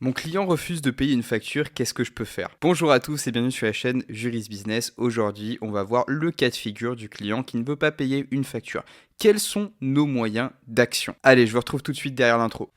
Mon client refuse de payer une facture, qu'est-ce que je peux faire? Bonjour à tous et bienvenue sur la chaîne Juris Business. Aujourd'hui, on va voir le cas de figure du client qui ne veut pas payer une facture. Quels sont nos moyens d'action? Allez, je vous retrouve tout de suite derrière l'intro.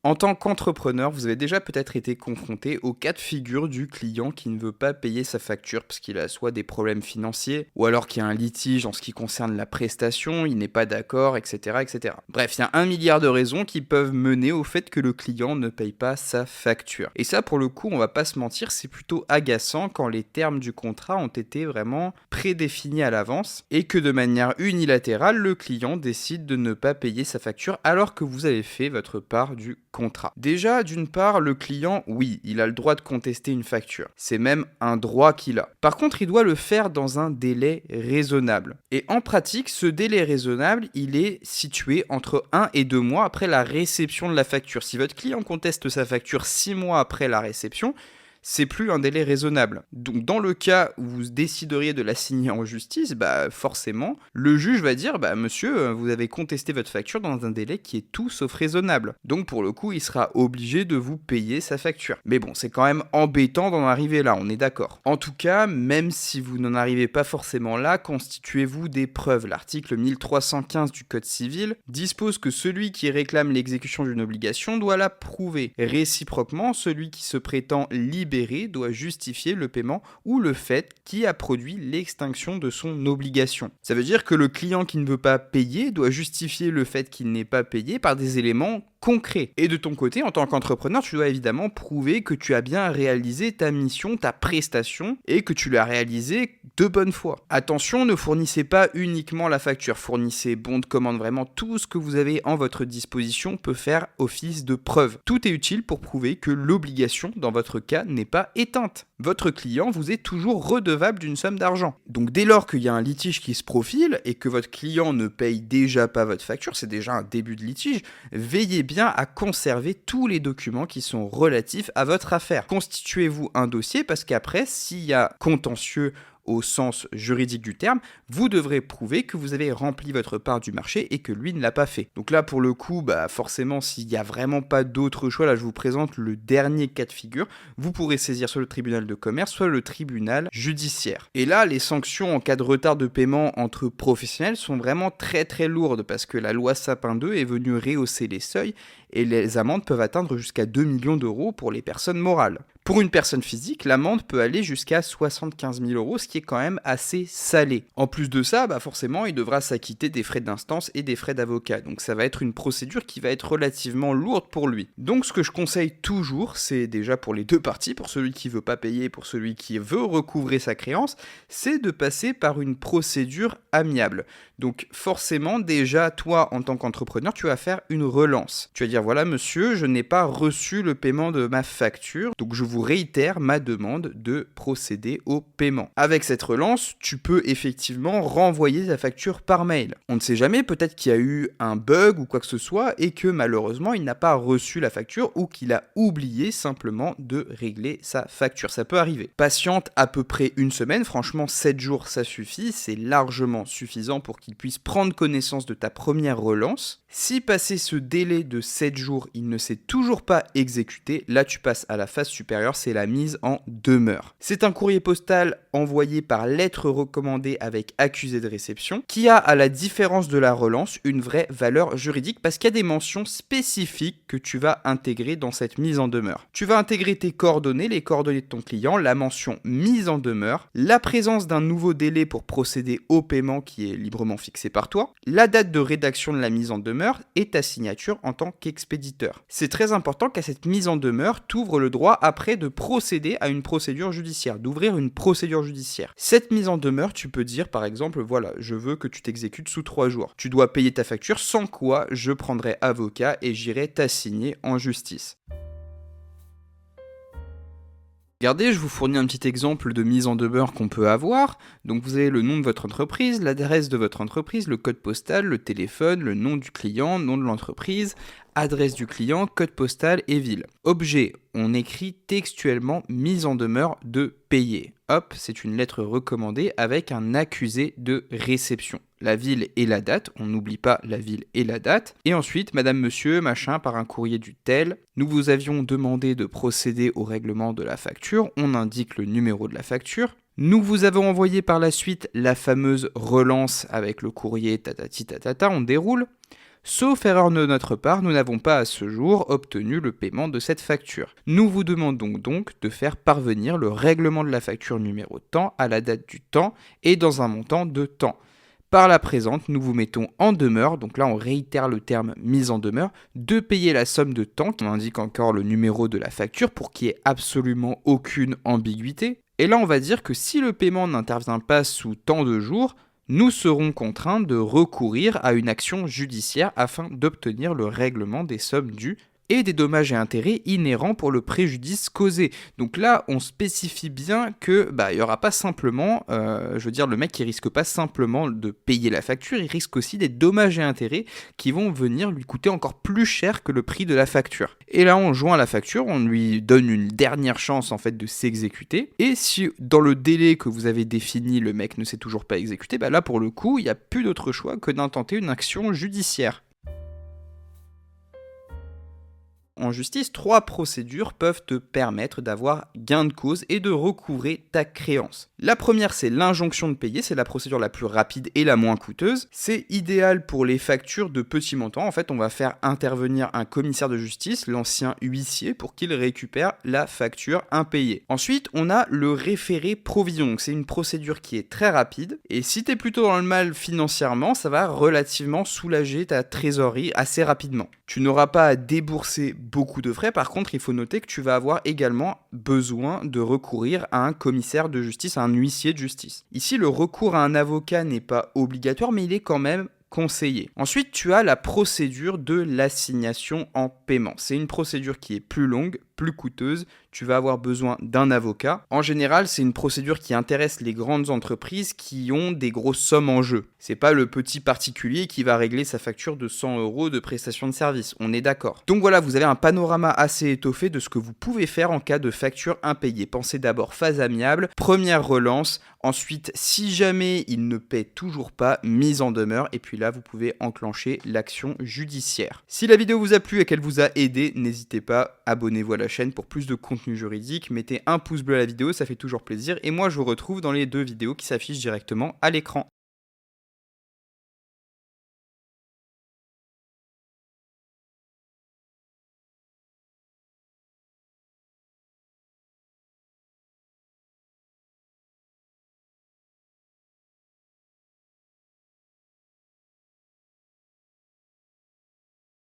En tant qu'entrepreneur, vous avez déjà peut-être été confronté au cas de figure du client qui ne veut pas payer sa facture parce qu'il a soit des problèmes financiers ou alors qu'il y a un litige en ce qui concerne la prestation, il n'est pas d'accord, etc., etc. Bref, il y a 1 milliard de raisons qui peuvent mener au fait que le client ne paye pas sa facture. Et ça, pour le coup, on va pas se mentir, c'est plutôt agaçant quand les termes du contrat ont été vraiment prédéfinis à l'avance et que de manière unilatérale, le client décide de ne pas payer sa facture alors que vous avez fait votre part du contrat. Déjà, d'une part, le client, oui, il a le droit de contester une facture. C'est même un droit qu'il a. Par contre, il doit le faire dans un délai raisonnable. Et en pratique, ce délai raisonnable, il est situé entre 1 et 2 mois après la réception de la facture. Si votre client conteste sa facture 6 mois après la réception, c'est plus un délai raisonnable. Donc dans le cas où vous décideriez de la signer en justice, forcément, le juge va dire monsieur, vous avez contesté votre facture dans un délai qui est tout sauf raisonnable. Donc pour le coup, il sera obligé de vous payer sa facture. Mais bon, c'est quand même embêtant d'en arriver là, on est d'accord. En tout cas, même si vous n'en arrivez pas forcément là, constituez-vous des preuves. L'article 1315 du Code civil dispose que celui qui réclame l'exécution d'une obligation doit la prouver. Réciproquement, celui qui se prétend libéré doit justifier le paiement ou le fait qui a produit l'extinction de son obligation. Ça veut dire que le client qui ne veut pas payer doit justifier le fait qu'il n'est pas payé par des éléments concret. Et de ton côté, en tant qu'entrepreneur, tu dois évidemment prouver que tu as bien réalisé ta mission, ta prestation, et que tu l'as réalisé de bonne foi. Attention, ne fournissez pas uniquement la facture, fournissez bon de commande, vraiment tout ce que vous avez en votre disposition peut faire office de preuve. Tout est utile pour prouver que l'obligation, dans votre cas, n'est pas éteinte. Votre client vous est toujours redevable d'une somme d'argent. Donc dès lors qu'il y a un litige qui se profile et que votre client ne paye déjà pas votre facture, c'est déjà un début de litige, veillez bien à conserver tous les documents qui sont relatifs à votre affaire. Constituez-vous un dossier parce qu'après, s'il y a contentieux au sens juridique du terme, vous devrez prouver que vous avez rempli votre part du marché et que lui ne l'a pas fait. Donc là, pour le coup, forcément, s'il n'y a vraiment pas d'autre choix, là, je vous présente le dernier cas de figure. Vous pourrez saisir soit le tribunal de commerce, soit le tribunal judiciaire. Et là, les sanctions en cas de retard de paiement entre professionnels sont vraiment très très lourdes parce que la loi Sapin 2 est venue rehausser les seuils et les amendes peuvent atteindre jusqu'à 2 millions d'euros pour les personnes morales. Pour une personne physique, l'amende peut aller jusqu'à 75 000 euros, ce qui est quand même assez salé. En plus de ça, forcément, il devra s'acquitter des frais d'instance et des frais d'avocat. Donc ça va être une procédure qui va être relativement lourde pour lui. Donc ce que je conseille toujours, c'est déjà pour les deux parties, pour celui qui veut pas payer et pour celui qui veut recouvrer sa créance, c'est de passer par une procédure amiable. Donc forcément, déjà, toi, en tant qu'entrepreneur, tu vas faire une relance. Tu vas dire, voilà, monsieur, je n'ai pas reçu le paiement de ma facture, donc je vous réitère ma demande de procéder au paiement. Avec cette relance, tu peux effectivement renvoyer ta facture par mail. On ne sait jamais, peut-être qu'il y a eu un bug ou quoi que ce soit et que malheureusement, il n'a pas reçu la facture ou qu'il a oublié simplement de régler sa facture. Ça peut arriver. Patiente à peu près une semaine, franchement 7 jours ça suffit, c'est largement suffisant pour qu'il puisse prendre connaissance de ta première relance. Si passé ce délai de 7 jours, il ne s'est toujours pas exécuté, là tu passes à la phase supérieure, c'est la mise en demeure. C'est un courrier postal envoyé par lettre recommandée avec accusé de réception qui a, à la différence de la relance, une vraie valeur juridique parce qu'il y a des mentions spécifiques que tu vas intégrer dans cette mise en demeure. Tu vas intégrer tes coordonnées, les coordonnées de ton client, la mention mise en demeure, la présence d'un nouveau délai pour procéder au paiement qui est librement fixé par toi, la date de rédaction de la mise en demeure et ta signature en tant qu'expéditeur. C'est très important qu'à cette mise en demeure, t'ouvres le droit après de procéder à une procédure judiciaire, d'ouvrir une procédure judiciaire. Cette mise en demeure, tu peux dire par exemple, voilà, je veux que tu t'exécutes sous 3 jours. Tu dois payer ta facture, sans quoi je prendrai avocat et j'irai t'assigner en justice. Regardez, je vous fournis un petit exemple de mise en demeure qu'on peut avoir. Donc vous avez le nom de votre entreprise, l'adresse de votre entreprise, le code postal, le téléphone, le nom du client, nom de l'entreprise, adresse du client, code postal et ville. Objet, on écrit textuellement mise en demeure de payer. Hop, c'est une lettre recommandée avec un accusé de réception. la ville et la date, on n'oublie pas la ville et la date, et ensuite, madame, monsieur, machin, par un courrier du tel, nous vous avions demandé de procéder au règlement de la facture, on indique le numéro de la facture, nous vous avons envoyé par la suite la fameuse relance avec le courrier tatati tatata, on déroule. Sauf erreur de notre part, nous n'avons pas à ce jour obtenu le paiement de cette facture. Nous vous demandons donc de faire parvenir le règlement de la facture numéro temps à la date du temps et dans un montant de temps. Par la présente, nous vous mettons en demeure, donc là on réitère le terme mise en demeure, de payer la somme de temps qui indique encore le numéro de la facture pour qu'il n'y ait absolument aucune ambiguïté. Et là on va dire que si le paiement n'intervient pas sous tant de jours, nous serons contraints de recourir à une action judiciaire afin d'obtenir le règlement des sommes dues et des dommages et intérêts inhérents pour le préjudice causé. Donc là, on spécifie bien que il y aura pas simplement, le mec il risque pas simplement de payer la facture, il risque aussi des dommages et intérêts qui vont venir lui coûter encore plus cher que le prix de la facture. Et là, on joint la facture, on lui donne une dernière chance en fait de s'exécuter. Et si dans le délai que vous avez défini, le mec ne s'est toujours pas exécuté, là pour le coup, il n'y a plus d'autre choix que d'intenter une action judiciaire. En justice, 3 procédures peuvent te permettre d'avoir gain de cause et de recouvrer ta créance. La première, c'est l'injonction de payer, c'est la procédure la plus rapide et la moins coûteuse. C'est idéal pour les factures de petits montants. En fait, on va faire intervenir un commissaire de justice, l'ancien huissier, pour qu'il récupère la facture impayée. Ensuite, on a le référé provision. Donc, c'est une procédure qui est très rapide. Et si tu es plutôt dans le mal financièrement, ça va relativement soulager ta trésorerie assez rapidement. Tu n'auras pas à débourser beaucoup de frais. Par contre, il faut noter que tu vas avoir également besoin de recourir à un commissaire de justice, à un huissier de justice. Ici, le recours à un avocat n'est pas obligatoire, mais il est quand même conseillé. Ensuite, tu as la procédure de l'assignation en paiement. C'est une procédure qui est plus longue, plus coûteuse. Tu vas avoir besoin d'un avocat. En général, c'est une procédure qui intéresse les grandes entreprises qui ont des grosses sommes en jeu. C'est pas le petit particulier qui va régler sa facture de 100 € de prestation de service. On est d'accord. Donc voilà, vous avez un panorama assez étoffé de ce que vous pouvez faire en cas de facture impayée. Pensez d'abord phase amiable, première relance. Ensuite, si jamais il ne paie toujours pas, mise en demeure. Et puis là, vous pouvez enclencher l'action judiciaire. Si la vidéo vous a plu et qu'elle vous a aidé, n'hésitez pas, abonnez-vous à la chaîne pour plus de contenu juridique. Mettez un pouce bleu à la vidéo, ça fait toujours plaisir. Et moi, je vous retrouve dans les 2 vidéos qui s'affichent directement à l'écran.